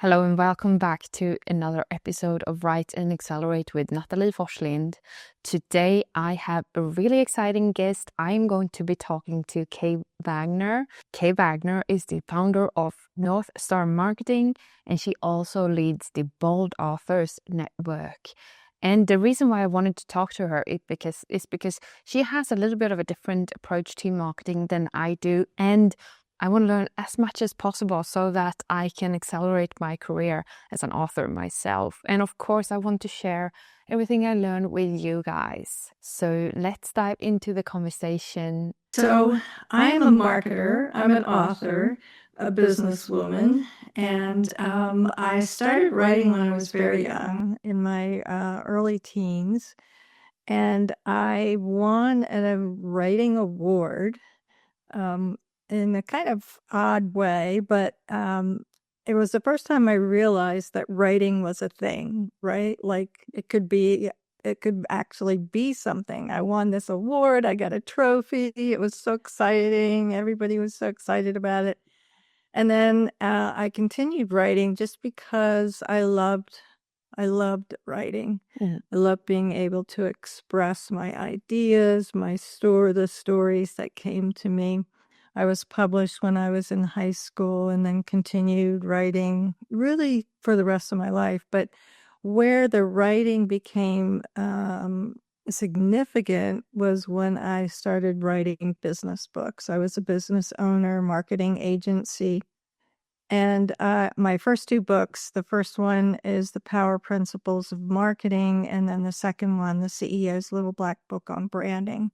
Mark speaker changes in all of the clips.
Speaker 1: Hello and welcome back to another episode of Write and Accelerate with Natalie Forslind. Today I have a really exciting guest. I'm going to be talking to Kae Wagner. Kae Wagner is the founder of North Star Marketing, and she also leads the Bold Authors Network. And the reason why I wanted to talk to her is because she has a little bit of a different approach to marketing than I do, and I want to learn as much as possible so that I can accelerate my career as an author myself. And of course, I want to share everything I learned with you guys. So let's dive into the conversation.
Speaker 2: So I am a marketer, I'm an author, a businesswoman, and I started writing when I was very young, in my early teens, and I won a writing award in a kind of odd way, but it was the first time I realized that writing was a thing, right? Like it could actually be something. I won this award, I got a trophy. It was so exciting. Everybody was so excited about it. And then I continued writing just because I loved writing.
Speaker 1: Yeah.
Speaker 2: I loved being able to express my ideas, the stories that came to me. I was published when I was in high school and then continued writing really for the rest of my life. But where the writing became significant was when I started writing business books. I was a business owner, marketing agency. And my first two books, the first one is The Power Principles of Marketing, and then the second one, The CEO's Little Black Book on Branding.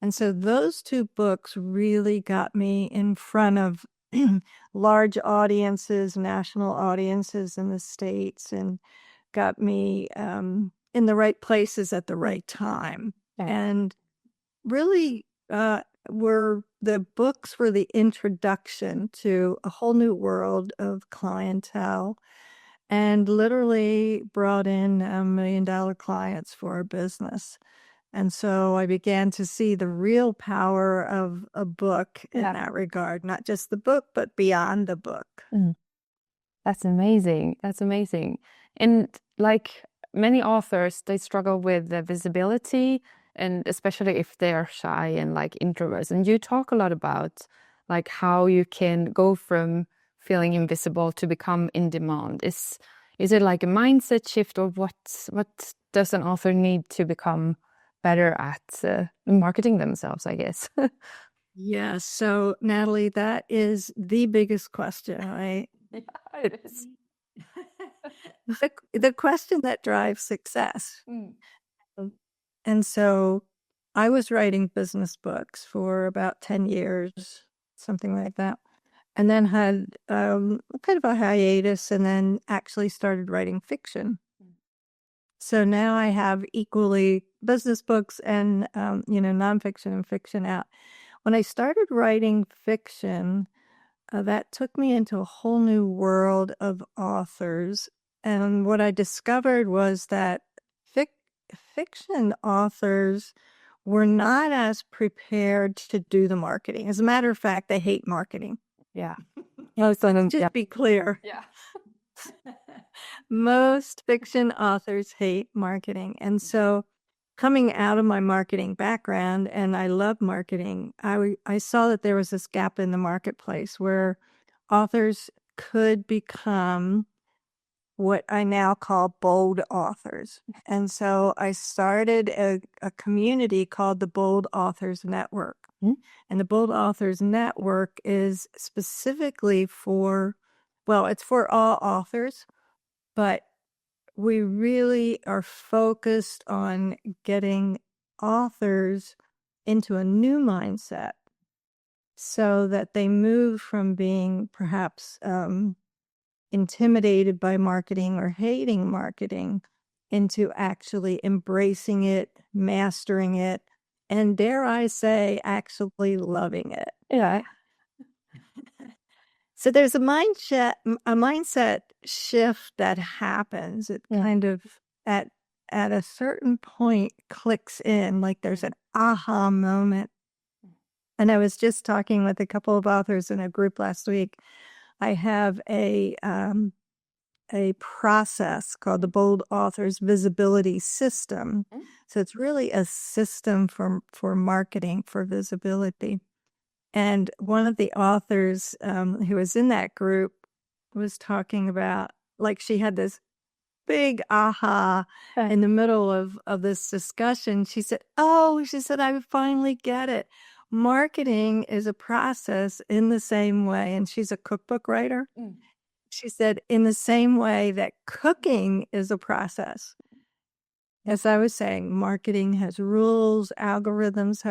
Speaker 2: And so those two books really got me in front of large audiences, national audiences in the States, and got me in the right places at the right time.
Speaker 1: Yeah.
Speaker 2: And really the books were the introduction to a whole new world of clientele, and literally brought in $1 million clients for our business. And so I began to see the real power of a book in that regard, not just the book, but beyond the book.
Speaker 1: That's amazing. That's amazing. And like many authors, they struggle with the visibility, and especially if they're shy and like introverts. And you talk a lot about like how you can go from feeling invisible to become in demand. Is it like a mindset shift, or what does an author need to become better at marketing themselves, I guess?
Speaker 2: Yeah. So Natalie, that is the biggest question, right?
Speaker 1: Yeah, it is.
Speaker 2: The question that drives success. And so I was writing business books for about 10 years, something like that, and then had kind of a hiatus, and then actually started writing fiction. So now I have equally business books and, nonfiction and fiction out. When I started writing fiction, that took me into a whole new world of authors. And what I discovered was that fiction authors were not as prepared to do the marketing. As a matter of fact, they hate marketing.
Speaker 1: Yeah.
Speaker 2: Just be clear.
Speaker 1: Yeah.
Speaker 2: Most fiction authors hate marketing. And so coming out of my marketing background, and I love marketing, I saw that there was this gap in the marketplace where authors could become what I now call bold authors. And so I started a community called the Bold Authors Network. And the Bold Authors Network is specifically it's for all authors, but we really are focused on getting authors into a new mindset so that they move from being perhaps intimidated by marketing or hating marketing into actually embracing it, mastering it, and dare I say, actually loving it.
Speaker 1: Yeah.
Speaker 2: So there's a mindset shift that happens. It kind of at a certain point clicks in, like there's an aha moment. And I was just talking with a couple of authors in a group last week. I have a a process called the Bold Authors Visibility System. So it's really a system for marketing, for visibility. And one of the authors who was in that group was talking about, like, she had this big aha in the middle of this discussion. She said, I finally get it. Marketing is a process in the same way. And she's a cookbook writer. She said, in the same way that cooking is a process. As I was saying, marketing has rules, algorithms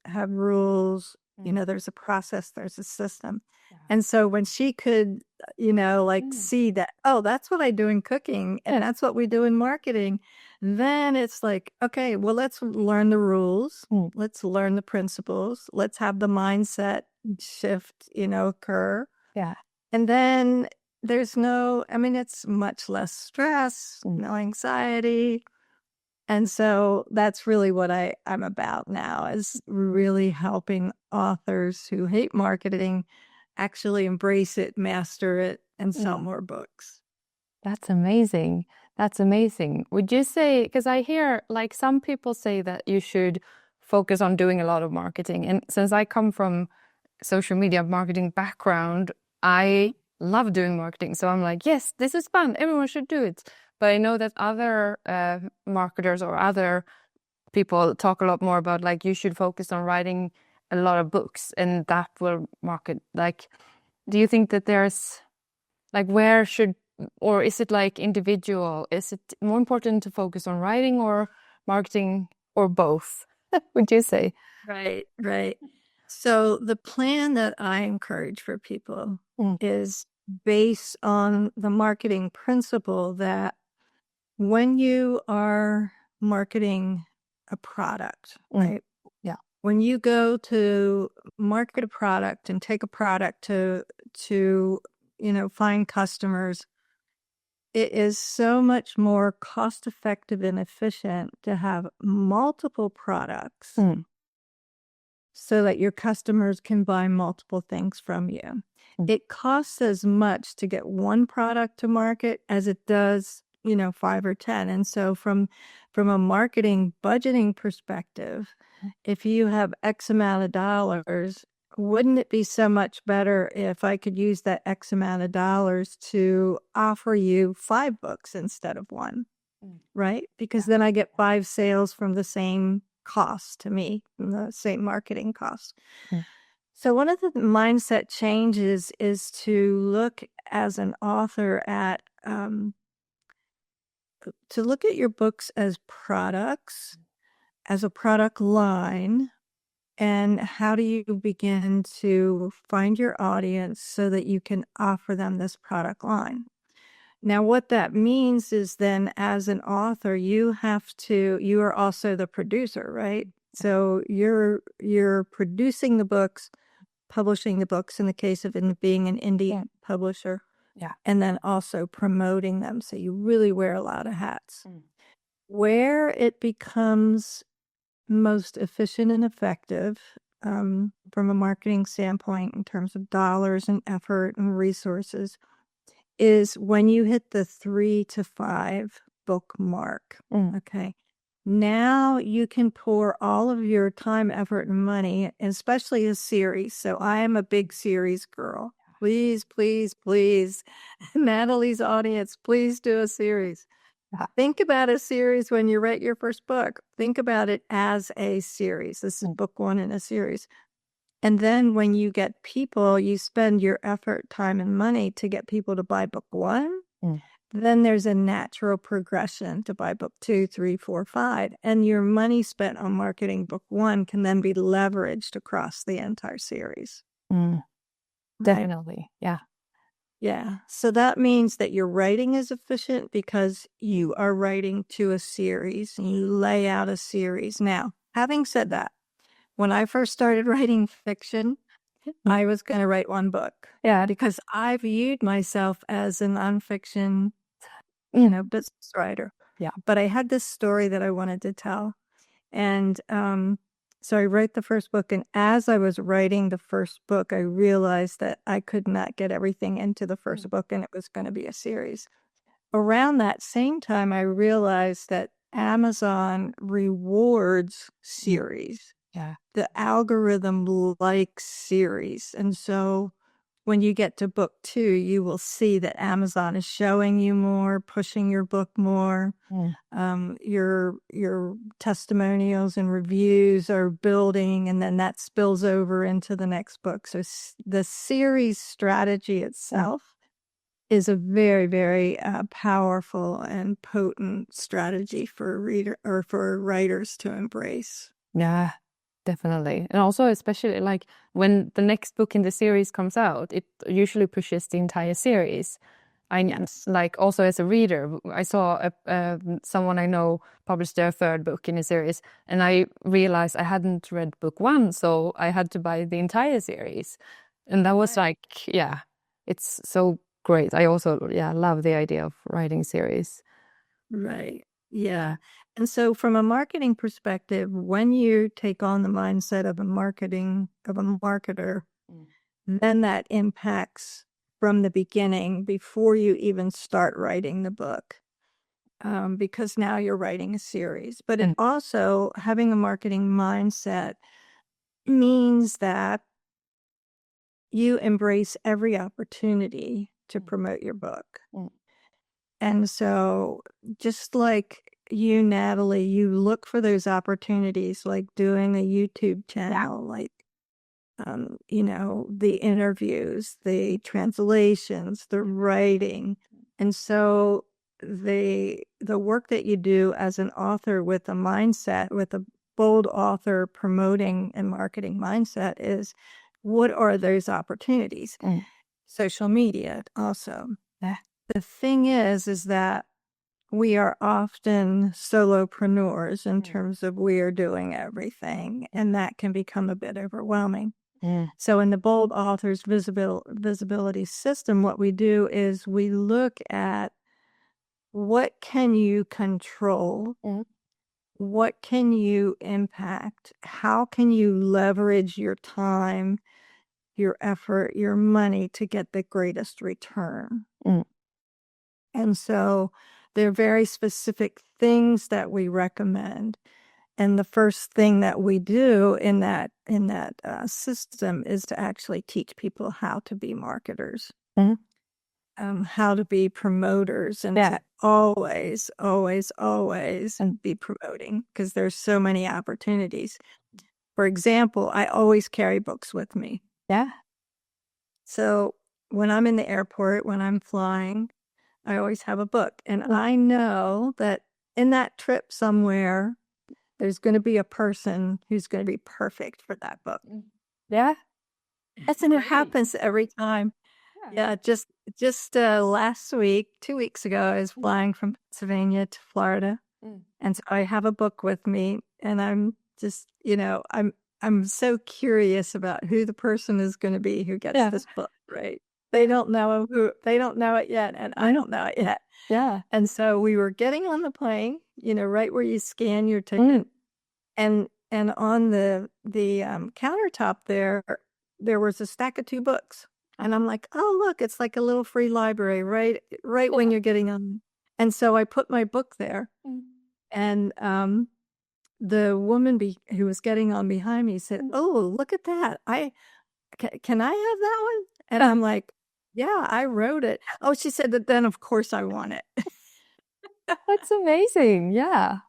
Speaker 2: have rules. There's a process, there's a system. And so when she could, see that, that's what I do in cooking and that's what we do in marketing, then it's like, okay, well, let's learn the rules. Let's learn the principles. Let's have the mindset shift, occur.
Speaker 1: Yeah.
Speaker 2: And then it's much less stress, no anxiety. And so that's really what I'm about now, is really helping authors who hate marketing actually embrace it, master it, and sell more books.
Speaker 1: That's amazing. That's amazing. Would you say, because I hear like some people say that you should focus on doing a lot of marketing. And since I come from social media marketing background, I love doing marketing. So I'm like, yes, this is fun. Everyone should do it. But I know that other marketers or other people talk a lot more about like you should focus on writing a lot of books and that will market. Like, do you think that there's like or is it like individual? Is it more important to focus on writing or marketing or both? Would you say?
Speaker 2: Right. So the plan that I encourage for people is based on the marketing principle that when you are marketing a product, right?
Speaker 1: Yeah.
Speaker 2: When you go to market a product and take a product to find customers, it is so much more cost effective and efficient to have multiple products so that your customers can buy multiple things from you. It costs as much to get one product to market as it does 5 or 10. And so from a marketing budgeting perspective, if you have X amount of dollars, wouldn't it be so much better if I could use that X amount of dollars to offer you 5 books instead of 1, right? Because then I get 5 sales from the same cost to me, the same marketing cost. So one of the mindset changes is to look as an author at to look at your books as products, as a product line, and how do you begin to find your audience so that you can offer them this product line. Now, what that means is then as an author, you are also the producer, right? So you're producing the books, publishing the books in the case of being an indie publisher.
Speaker 1: Yeah.
Speaker 2: And then also promoting them. So you really wear a lot of hats. Where it becomes most efficient and effective from a marketing standpoint in terms of dollars and effort and resources is when you hit the 3 to 5 book mark. Okay. Now you can pour all of your time, effort, and money, especially a series. So I am a big series girl. Please, please, please, Natalie's audience, please do a series. Think about a series when you write your first book. Think about it as a series. This is book 1 in a series. And then when you get people, you spend your effort, time, and money to get people to buy book 1. Then there's a natural progression to buy book 2, 3, 4, 5. And your money spent on marketing book 1 can then be leveraged across the entire series.
Speaker 1: Definitely. Yeah.
Speaker 2: Yeah. So that means that your writing is efficient because you are writing to a series and you lay out a series. Now, having said that, when I first started writing fiction, I was going to write 1 book.
Speaker 1: Yeah.
Speaker 2: Because I viewed myself as a nonfiction, business writer.
Speaker 1: Yeah.
Speaker 2: But I had this story that I wanted to tell. And so I wrote the first book. And as I was writing the first book, I realized that I could not get everything into the first book and it was going to be a series. around that same time, I realized that Amazon rewards series.
Speaker 1: Yeah.
Speaker 2: The algorithm likes series. And so when you get to book 2, you will see that Amazon is showing you more, pushing your book more. Your testimonials and reviews are building, and then that spills over into the next book. So the series strategy itself is a very, very powerful and potent strategy for a reader or for writers to embrace.
Speaker 1: Yeah, definitely. And also, especially like when the next book in the series comes out, it usually pushes the entire series. Like also as a reader, I saw someone I know published their 3rd book in a series, and I realized I hadn't read book 1, so I had to buy the entire series. And that was like, yeah, it's so great. I also, love the idea of writing series.
Speaker 2: Right. Yeah. And so from a marketing perspective, when you take on the mindset of a marketer, then that impacts from the beginning before you even start writing the book. Because now you're writing a series. But it also, having a marketing mindset means that you embrace every opportunity to promote your book. And so just like you, Natalie, you look for those opportunities, like doing a YouTube channel, like, the interviews, the translations, the writing. And so the work that you do as an author with a mindset, with a bold author promoting and marketing mindset is, what are those opportunities? Social media also. The thing is that we are often solopreneurs in terms of we are doing everything, and that can become a bit overwhelming. So in the Bold Authors Visibility System, what we do is we look at what can you control, what can you impact, how can you leverage your time, your effort, your money to get the greatest return. And so there are very specific things that we recommend. And the first thing that we do in that system is to actually teach people how to be marketers, how to be promoters, and to always, always, always be promoting, because there's so many opportunities. For example, I always carry books with me.
Speaker 1: Yeah.
Speaker 2: So when I'm in the airport, when I'm flying, I always have a book. And I know that in that trip somewhere, there's going to be a person who's going to be perfect for that book.
Speaker 1: Yeah.
Speaker 2: And it happens every time. Yeah, just last week, 2 weeks ago, I was flying from Pennsylvania to Florida. And so I have a book with me, and I'm just, I'm so curious about who the person is going to be who gets this book, right? They don't know it yet, and I don't know it yet.
Speaker 1: Yeah.
Speaker 2: And so we were getting on the plane, right where you scan your ticket, and on the countertop there was a stack of 2 books, and I'm like, oh look, it's like a little free library, right when you're getting on. And so I put my book there, and the woman who was getting on behind me said, "Oh, look at that! Can I have that one?" And I'm like, "Yeah, I wrote it." Oh, she said that. Then of course I want it.
Speaker 1: That's amazing. Yeah.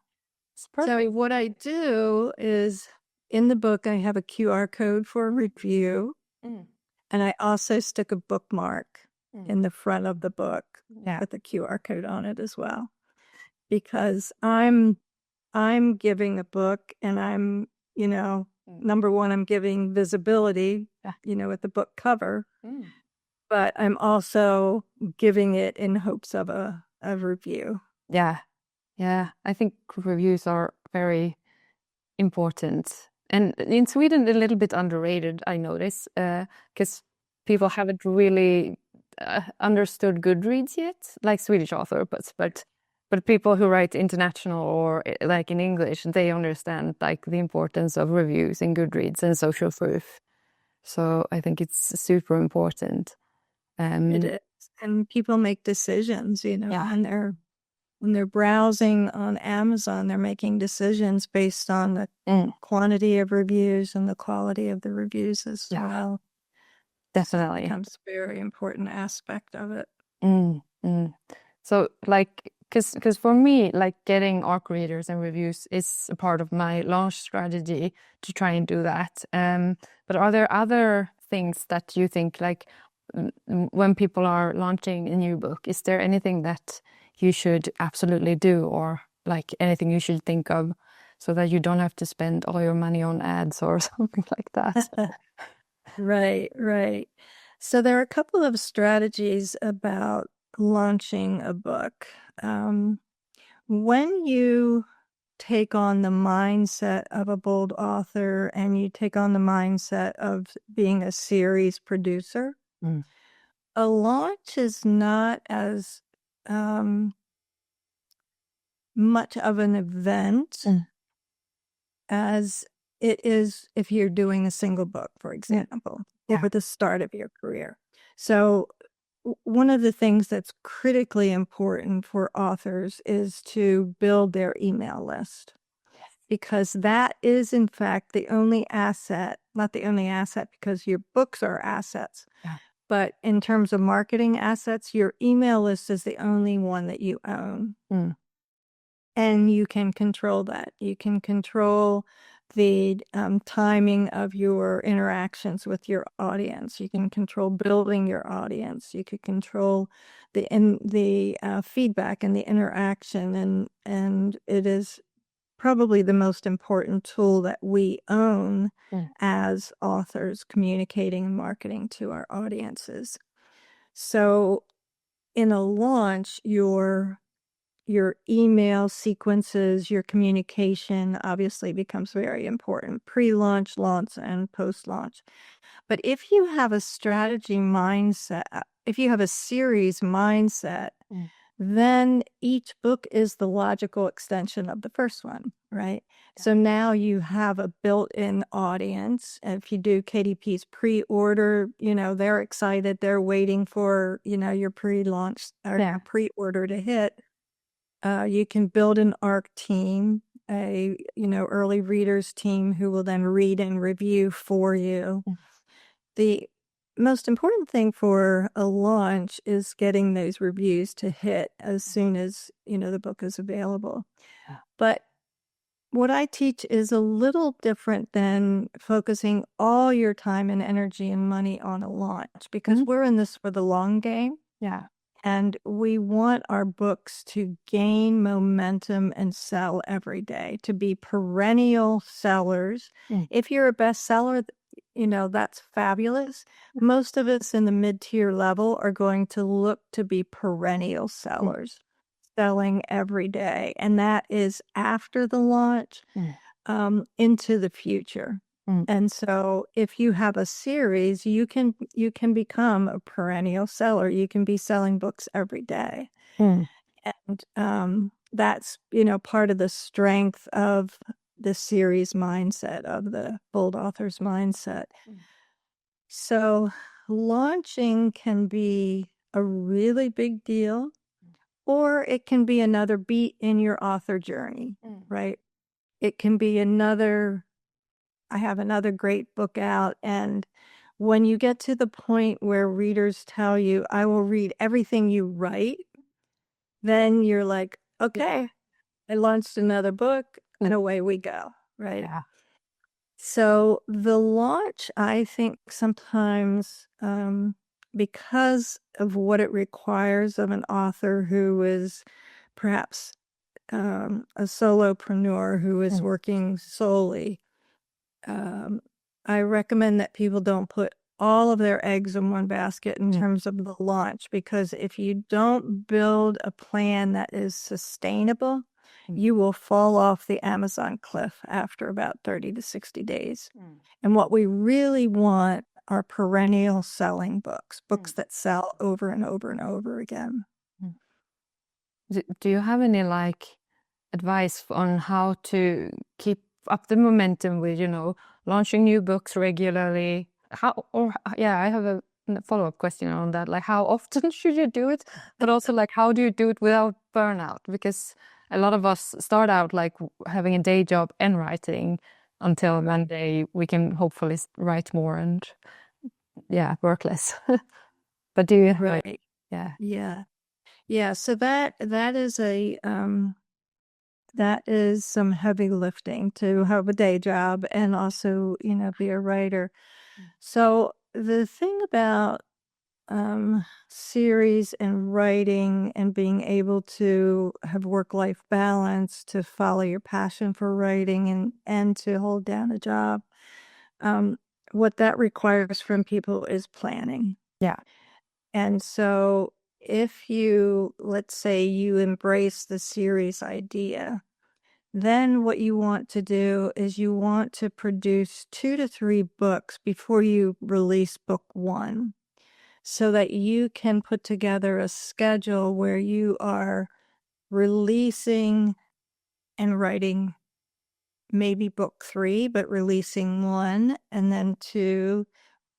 Speaker 1: It's perfect.
Speaker 2: So what I do is, in the book, I have a QR code for a review, and I also stick a bookmark in the front of the book with a QR code on it as well, because I'm giving a book, and I'm, number one, I'm giving visibility, with the book cover, but I'm also giving it in hopes of a review.
Speaker 1: Yeah. Yeah. I think reviews are very important. And in Sweden, a little bit underrated, I notice, because people haven't really understood Goodreads yet, like Swedish author, but people who write international or like in English, they understand like the importance of reviews in Goodreads and social proof. So I think it's super important.
Speaker 2: It is. And people make decisions, you know,
Speaker 1: Yeah.
Speaker 2: when they're browsing on Amazon, they're making decisions based on the quantity of reviews and the quality of the reviews as well.
Speaker 1: Definitely.
Speaker 2: It becomes a very important aspect of it.
Speaker 1: So like, because for me, like getting ARC readers and reviews is a part of my launch strategy to try and do that. But are there other things that you think, like when people are launching a new book, is there anything that you should absolutely do, or like anything you should think of so that you don't have to spend all your money on ads or something like that?
Speaker 2: Right. So there are a couple of strategies about launching a book. When you take on the mindset of a bold author and you take on the mindset of being a series producer, a launch is not as much of an event as it is if you're doing a single book, for example, or the start of your career. So one of the things that's critically important for authors is to build their email list, because that is, in fact, the only asset, not the only asset because your books are assets, but in terms of marketing assets, your email list is the only one that you own. And you can control that. You can control the timing of your interactions with your audience. You can control building your audience. You could control the feedback and the interaction. And it is probably the most important tool that we own as authors, communicating and marketing to our audiences. So in a launch, your email sequences, your communication obviously becomes very important, pre-launch, launch, and post-launch. But if you have a strategy mindset, if you have a series mindset, then each book is the logical extension of the first one, right? So now you have a built-in audience. If you do KDP's pre-order, you know, they're excited. They're waiting for, you know, your pre-launch or pre-order to hit. You can build an ARC team, a, you know, early readers team who will then read and review for you. The most important thing for a launch is getting those reviews to hit as soon as, you know, the book is available. But what I teach is a little different than focusing all your time and energy and money on a launch, because we're in this for the long game. And we want our books to gain momentum and sell every day, to be perennial sellers. If you're a bestseller, you know, that's fabulous. Most of us in the mid-tier level are going to look to be perennial sellers, selling every day. And that is after the launch, into the future. And so if you have a series, you can become a perennial seller. You can be selling books every day. And that's, you know, part of the strength of the series mindset, of the bold author's mindset. So launching can be a really big deal, or it can be another beat in your author journey, right? It can be another, I have another great book out, and when you get to the point where readers tell you, I will read everything you write, then you're like, okay, I launched another book, and away we go, right? So the launch, I think sometimes, because of what it requires of an author who is perhaps a solopreneur who is working solely, I recommend that people don't put all of their eggs in one basket in terms of the launch, because if you don't build a plan that is sustainable, you will fall off the Amazon cliff after about 30 to 60 days. And what we really want are perennial selling books, books that sell over and over and over again.
Speaker 1: Do you have any like advice on how to keep up the momentum with, you know, launching new books regularly? I have a follow-up question on that. Like, how often should you do it? But also, like, how do you do it without burnout? Because a lot of us start out like having a day job and writing until one day we can hopefully write more and work less. But do you have
Speaker 2: So that is some heavy lifting to have a day job and also, be a writer. So the thing about series and writing and being able to have work-life balance, to follow your passion for writing and to hold down a job, what that requires from people is planning.
Speaker 1: Yeah.
Speaker 2: And so if let's say you embrace the series idea, then what you want to do is you want to produce 2 to 3 books before you release book 1, so that you can put together a schedule where you are releasing and writing maybe book 3, but releasing 1, and then 2,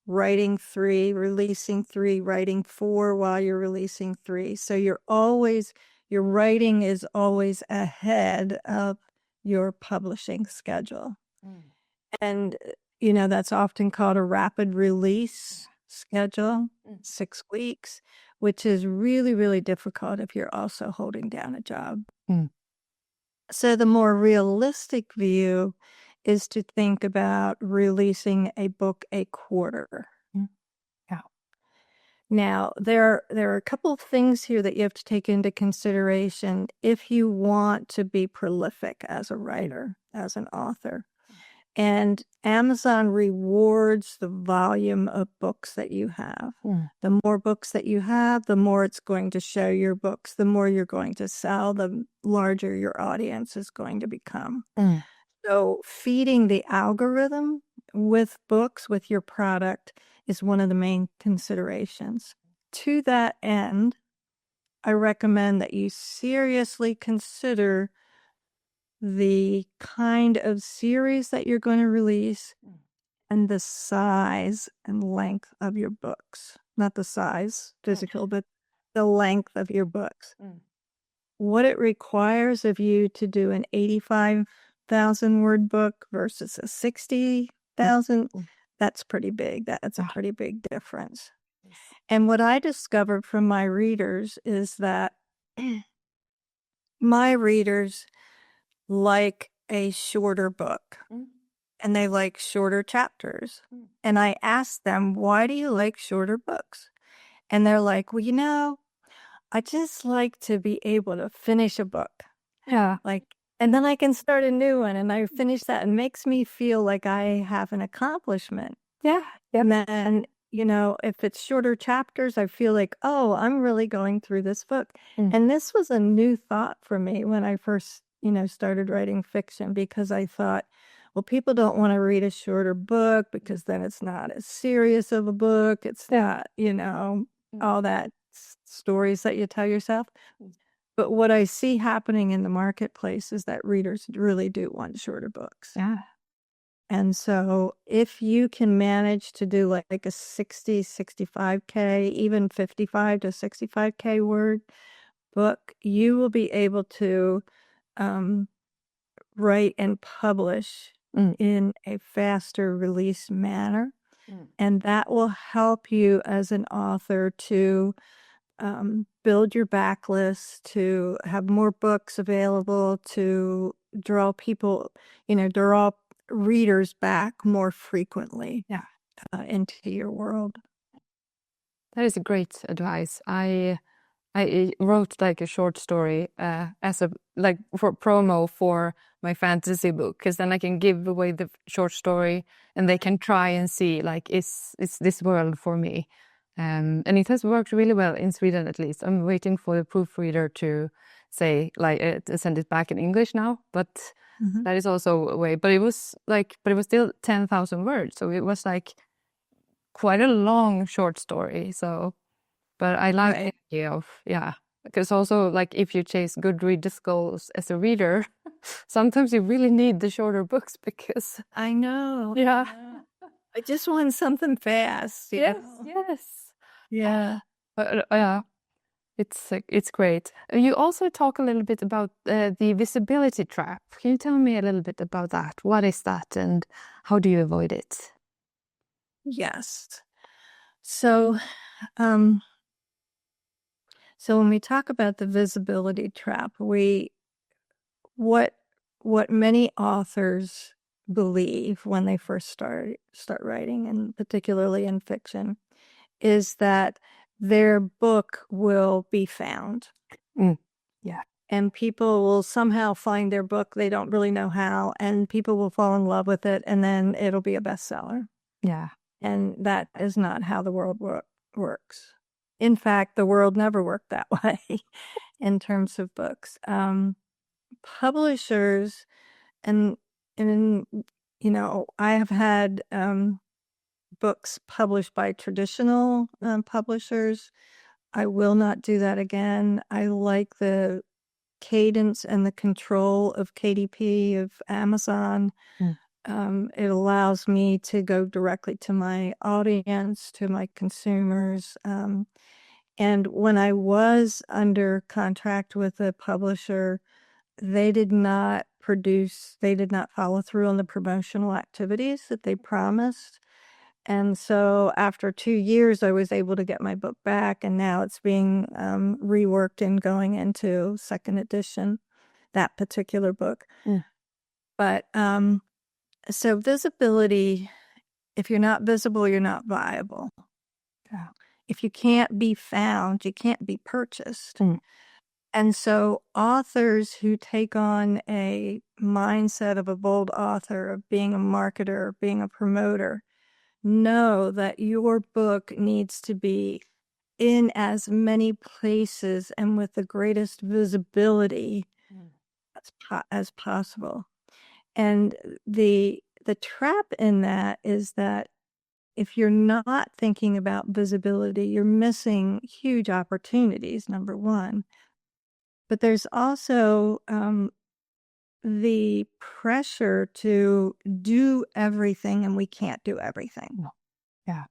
Speaker 2: writing 3, releasing 3, writing 4 while you're releasing 3. So your writing is always ahead of your publishing schedule. And, that's often called a rapid release schedule, 6 weeks, which is really, really difficult if you're also holding down a job. So the more realistic view is to think about releasing a book a quarter. Now, there are a couple of things here that you have to take into consideration if you want to be prolific as a writer, as an author. And Amazon rewards the volume of books that you have. The more books that you have, the more it's going to show your books. The more you're going to sell, the larger your audience is going to become. So feeding the algorithm with books, with your product, is one of the main considerations. To that end, I recommend that you seriously consider the kind of series that you're going to release and the size and length of your books. Not the size, physical, but the length of your books. What it requires of you to do an 85,000 word book versus a 60,000, that's pretty big. That's a pretty big difference. And what I discovered from my readers is that my readers like a shorter book and they like shorter chapters. And I asked them, why do you like shorter books? And they're like, well, I just like to be able to finish a book. And then I can start a new one and I finish that and makes me feel like I have an accomplishment. And then, if it's shorter chapters, I feel like, oh, I'm really going through this book. And this was a new thought for me when I first, started writing fiction, because I thought, well, people don't want to read a shorter book because then it's not as serious of a book. It's not, all that stories that you tell yourself. But what I see happening in the marketplace is that readers really do want shorter books. And so if you can manage to do like a 60, 65K, even 55 to 65K word book, you will be able to write and publish in a faster release manner. And that will help you as an author to build your backlist, to have more books available, to draw people, draw readers back more frequently into your world.
Speaker 1: That is a great advice. I wrote like a short story as a for promo for my fantasy book, because then I can give away the short story and they can try and see like is this world for me. And it has worked really well in Sweden, at least. I'm waiting for the proofreader to say to send it back in English now, but that is also a way. But it was still 10,000 words, so it was like quite a long short story. So, but I like the idea of because also like if you chase good readers goals as a reader, sometimes you really need the shorter books because
Speaker 2: I know. I just want something fast.
Speaker 1: Yes,
Speaker 2: Know?
Speaker 1: yes.
Speaker 2: Yeah.
Speaker 1: Yeah, it's great. You also talk a little bit about the visibility trap. Can you tell me a little bit about that? What is that, and how do you avoid it?
Speaker 2: Yes. So, um, so when we talk about the visibility trap, what many authors believe when they first start writing, and particularly in fiction, is that their book will be found.
Speaker 1: Yeah.
Speaker 2: And people will somehow find their book. They don't really know how, and people will fall in love with it, and then it'll be a bestseller.
Speaker 1: Yeah.
Speaker 2: And that is not how the world works. In fact, the world never worked that way in terms of books. Publishers and I have had books published by traditional publishers. I will not do that again. I like the cadence and the control of KDP of Amazon. It allows me to go directly to my audience, to my consumers. And when I was under contract with a publisher, they did not follow through on the promotional activities that they promised. And so after 2 years, I was able to get my book back, and now it's being reworked and going into second edition, that particular book. But so visibility, if you're not visible, you're not viable.
Speaker 1: Yeah.
Speaker 2: If you can't be found, you can't be purchased. And so authors who take on a mindset of a bold author, of being a marketer, being a promoter, know that your book needs to be in as many places and with the greatest visibility as possible. And the trap in that is that if you're not thinking about visibility, you're missing huge opportunities, number one. But there's also the pressure to do everything, and we can't do everything.
Speaker 1: Yeah.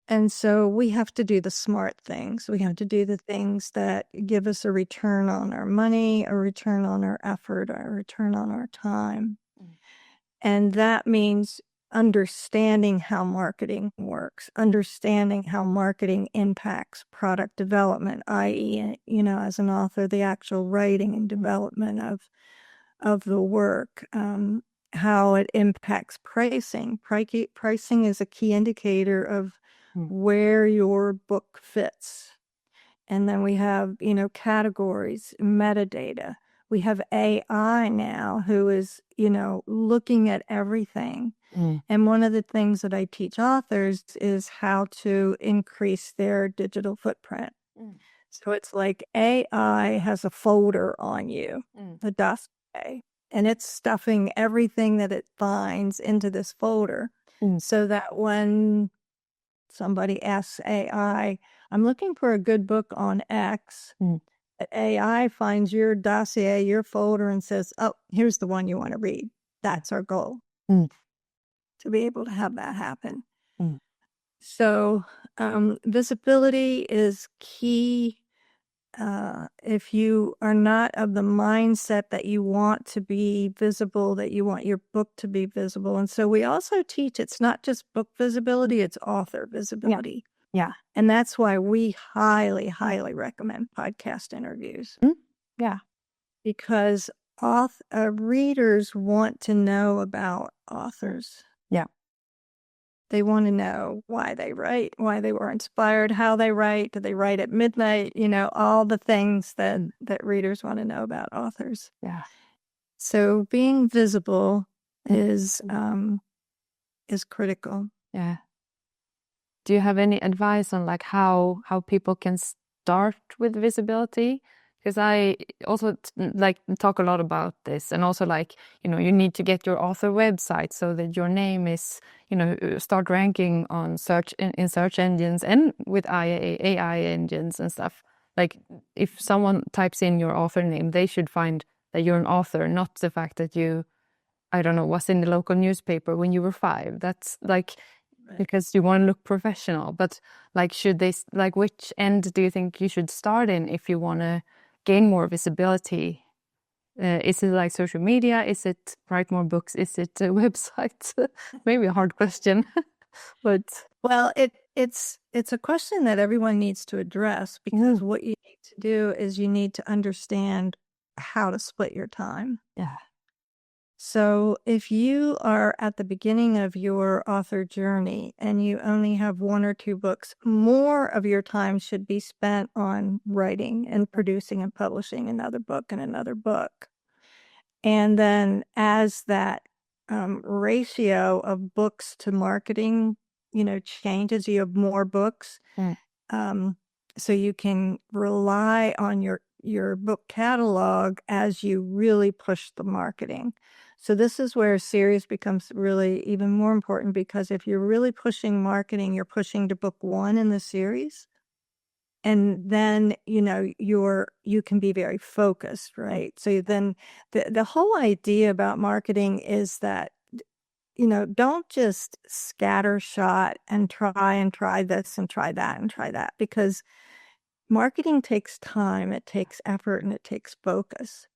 Speaker 2: And so we have to do the smart things. We have to do the things that give us a return on our money, a return on our effort, a return on our time. And that means understanding how marketing works, understanding how marketing impacts product development, i.e., as an author, the actual writing and development of the work, how it impacts pricing. Pricing is a key indicator of where your book fits. And then we have, categories, metadata. We have AI now who is, looking at everything. And one of the things that I teach authors is how to increase their digital footprint. So it's like AI has a folder on you, a dossier, and it's stuffing everything that it finds into this folder so that when somebody asks AI, I'm looking for a good book on X, AI finds your dossier, your folder, and says, oh, here's the one you want to read. That's our goal, to be able to have that happen. So visibility is key. If you are not of the mindset that you want to be visible, that you want your book to be visible. And so we also teach it's not just book visibility, it's author visibility.
Speaker 1: Yeah.
Speaker 2: And that's why we highly, highly recommend podcast interviews.
Speaker 1: Yeah.
Speaker 2: Because readers want to know about authors.
Speaker 1: Yeah.
Speaker 2: They want to know why they write, why they were inspired, how they write, do they write at midnight, all the things that readers want to know about authors.
Speaker 1: Yeah.
Speaker 2: So being visible is critical.
Speaker 1: Yeah. Do you have any advice on like how people can start with visibility? Because I also talk a lot about this, and also you need to get your author website so that your name is start ranking on search in search engines and with AI engines and stuff. Like if someone types in your author name, they should find that you're an author, not the fact that you I don't know, what's in the local newspaper when you were 5. That's like, because you want to look professional. But like, should they, like, which end do you think you should start in if you want to gain more visibility? Is it like social media? Is it write more books? Is it a website? Maybe a hard question, but
Speaker 2: well, it's a question that everyone needs to address, because what you need to do is you need to understand how to split your time.
Speaker 1: yeah.
Speaker 2: So if you are at the beginning of your author journey and you only have 1 or 2 books, more of your time should be spent on writing and producing and publishing another book and another book. And then as that ratio of books to marketing, changes, you have more books. So you can rely on your book catalog as you really push the marketing. So this is where series becomes really even more important, because if you're really pushing marketing, you're pushing to book 1 in the series. And then, you can be very focused, right? So then the whole idea about marketing is that, don't just scatter shot and try this and try that and try that, because marketing takes time, it takes effort, and it takes focus.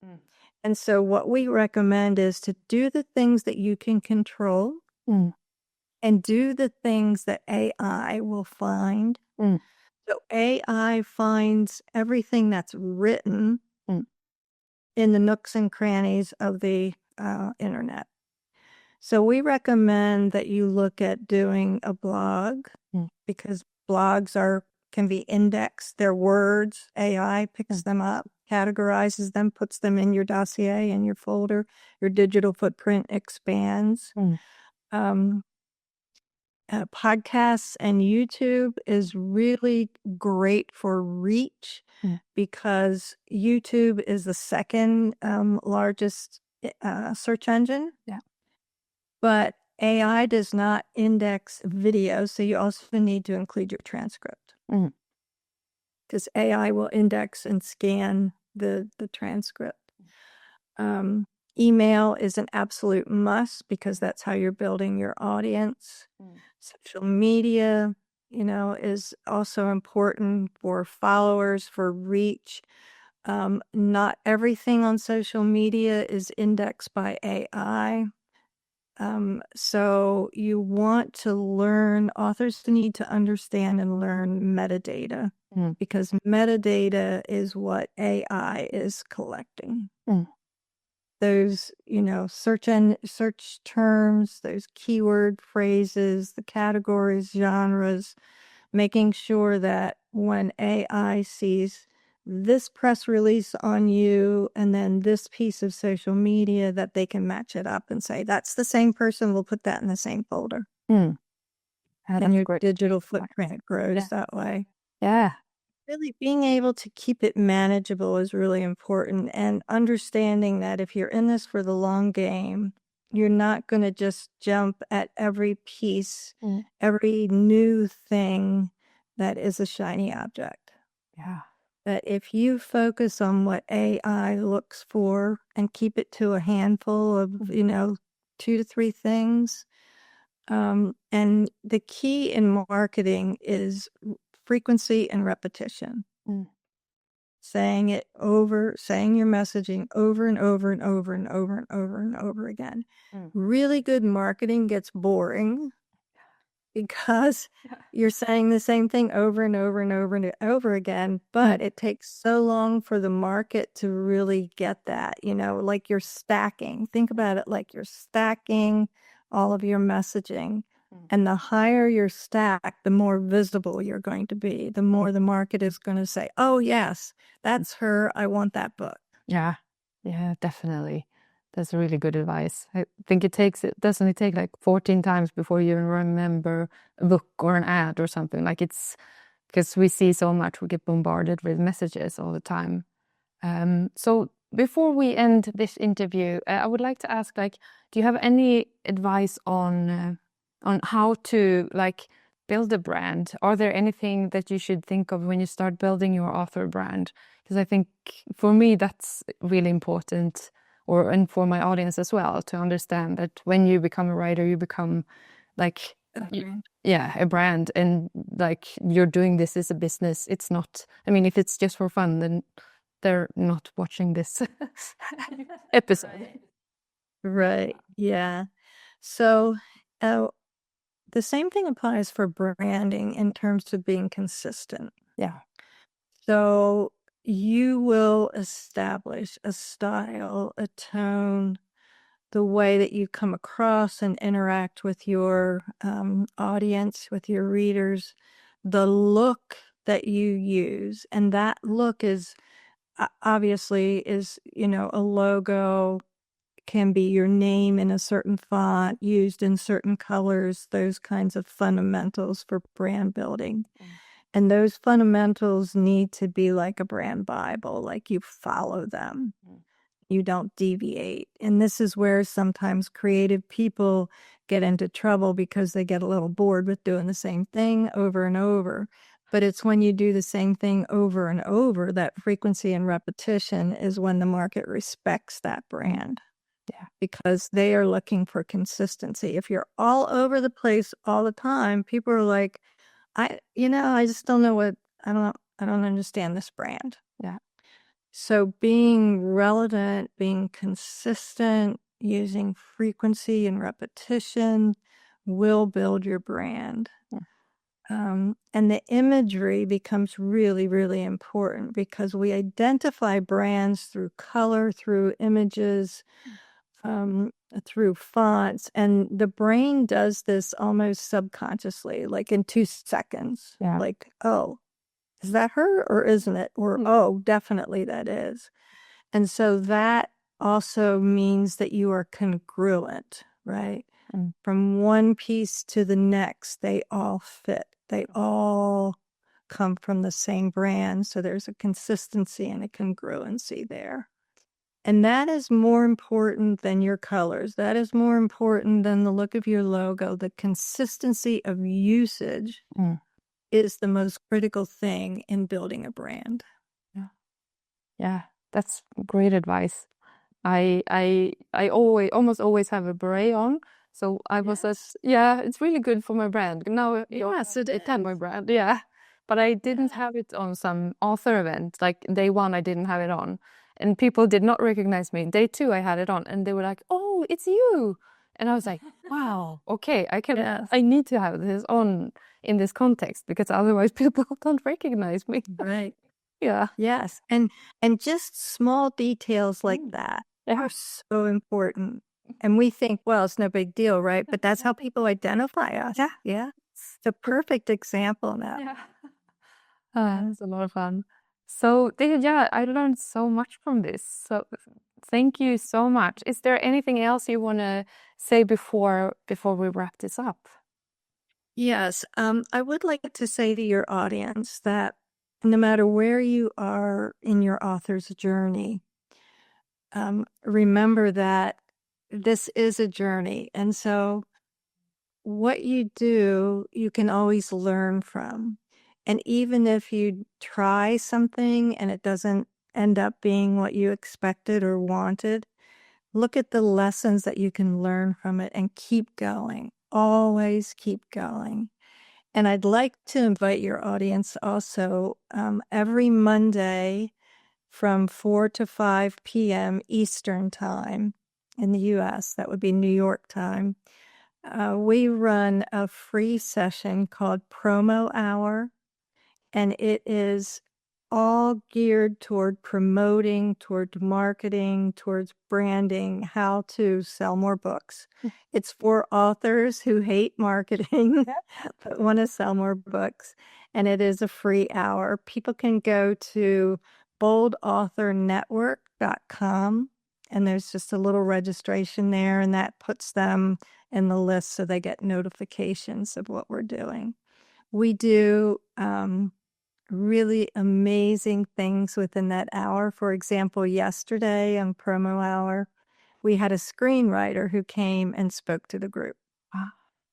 Speaker 2: And so what we recommend is to do the things that you can control and do the things that AI will find. So AI finds everything that's written in the nooks and crannies of the internet. So we recommend that you look at doing a blog, because blogs can be indexed. They're words. AI picks them up, categorizes them, puts them in your dossier, in your folder. Your digital footprint expands. Podcasts and YouTube is really great for reach, because YouTube is the second largest search engine.
Speaker 1: Yeah.
Speaker 2: But AI does not index video, so you also need to include your transcript, because AI will index and scan the transcript. Email is an absolute must, because that's how you're building your audience. Social media, is also important for followers, for reach. Not everything on social media is indexed by AI. So you want to learn, authors need to understand and learn metadata, because metadata is what AI is collecting. Those, search terms, those keyword phrases, the categories, genres, making sure that when AI sees this press release on you and then this piece of social media, that they can match it up and say, that's the same person, we'll put that in the same folder. And your digital footprint grows that way.
Speaker 1: Yeah.
Speaker 2: Really being able to keep it manageable is really important, and understanding that if you're in this for the long game, you're not going to just jump at every piece, every new thing that is a shiny object.
Speaker 1: Yeah.
Speaker 2: That if you focus on what AI looks for and keep it to a handful of, 2 to 3 things. And the key in marketing is frequency and repetition. Saying your messaging over and over and over and over and over and over again. Really good marketing gets boring, because you're saying the same thing over and over and over and over again, but it takes so long for the market to really get that, like you're stacking. Think about it like you're stacking all of your messaging. And the higher your stack, the more visible you're going to be, the more the market is going to say, oh, yes, that's her. I want that book.
Speaker 1: Yeah, definitely. That's really good advice. I think it doesn't it take like 14 times before you even remember a book or an ad or something? Like, it's because we see so much, we get bombarded with messages all the time. So before we end this interview, I would like to ask, like, do you have any advice on how to build a brand? Are there anything that you should think of when you start building your author brand? Because I think for me that's really important. and for my audience as well, to understand that when you become a writer, you become like a brand, and like you're doing this as a business. It's not, I mean, if it's just for fun, then they're not watching this episode.
Speaker 2: Right. Yeah. So the same thing applies for branding in terms of being consistent.
Speaker 1: Yeah.
Speaker 2: So you will establish a style, a tone, the way that you come across and interact with your audience, with your readers, the look that you use. And that look is obviously is, a logo, can be your name in a certain font, used in certain colors, those kinds of fundamentals for brand building. And those fundamentals need to be like a brand Bible, like you follow them. You don't deviate. And this is where sometimes creative people get into trouble because they get a little bored with doing the same thing over and over. But it's when you do the same thing over and over, that frequency and repetition is when the market respects that brand.
Speaker 1: Yeah.
Speaker 2: Because they are looking for consistency. If you're all over the place all the time, people are like, I just don't know I don't understand this brand.
Speaker 1: Yeah.
Speaker 2: So being relevant, being consistent, using frequency and repetition will build your brand. And the imagery becomes really, really important because we identify brands through color, through images, through fonts, and the brain does this almost subconsciously, like in 2 seconds.
Speaker 1: Yeah.
Speaker 2: Like, oh, is that her or isn't it? Or, oh, definitely that is. And so that also means that you are congruent, right? From one piece to the next, they all fit. They all come from the same brand. So there's a consistency and a congruency there. And that is more important than your colors. That is more important than the look of your logo. The consistency of usage is the most critical thing in building a brand.
Speaker 1: Yeah, that's great advice. I almost always have a beret on. So I was it's really good for my brand. Now it had my brand, but I didn't have it on some author event. Like day one, I didn't have it on, and people did not recognize me. Day two, I had it on, and they were like, "Oh, it's you!" And I was like, "Wow, okay, I need to have this on in this context because otherwise people don't recognize me."
Speaker 2: Right.
Speaker 1: Yeah.
Speaker 2: Yes. And just small details like that are so important. And we think, well, it's no big deal, right? But that's how people identify us.
Speaker 1: Yeah.
Speaker 2: Yeah. It's the perfect example now.
Speaker 1: Yeah. It's a lot of fun. So I learned so much from this. So thank you so much. Is there anything else you want to say before we wrap this up?
Speaker 2: Yes. I would like to say to your audience that no matter where you are in your author's journey, remember that this is a journey. And so what you do, you can always learn from. And even if you try something and it doesn't end up being what you expected or wanted, look at the lessons that you can learn from it and keep going. Always keep going. And I'd like to invite your audience also every Monday from 4 to 5 p.m. Eastern Time in the U.S., that would be New York time, we run a free session called Promo Hour, and it is all geared toward promoting, toward marketing, towards branding, how to sell more books. It's for authors who hate marketing but want to sell more books, and it is a free hour. People can go to boldauthornetwork.com, and there's just a little registration there, and that puts them in the list so they get notifications of what we're doing. We do really amazing things within that hour. For example, yesterday on Promo Hour, we had a screenwriter who came and spoke to the group.
Speaker 1: Wow.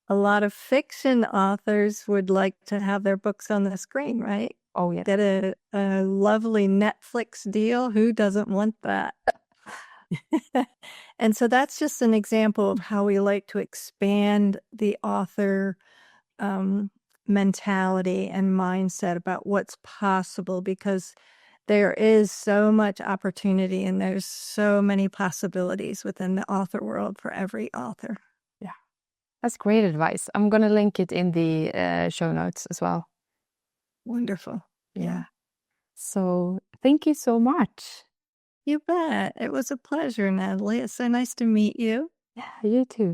Speaker 2: A lot of fiction authors would like to have their books on the screen, right?
Speaker 1: Oh, yeah.
Speaker 2: Get a lovely Netflix deal. Who doesn't want that? And so that's just an example of how we like to expand the author mentality and mindset about what's possible, because there is so much opportunity and there's so many possibilities within the author world for every author.
Speaker 1: Yeah, that's great advice. I'm going to link it in the show notes as well.
Speaker 2: Wonderful. Yeah.
Speaker 1: So thank you so much.
Speaker 2: You bet. It was a pleasure, Natalie. It's so nice to meet you.
Speaker 1: Yeah, you too.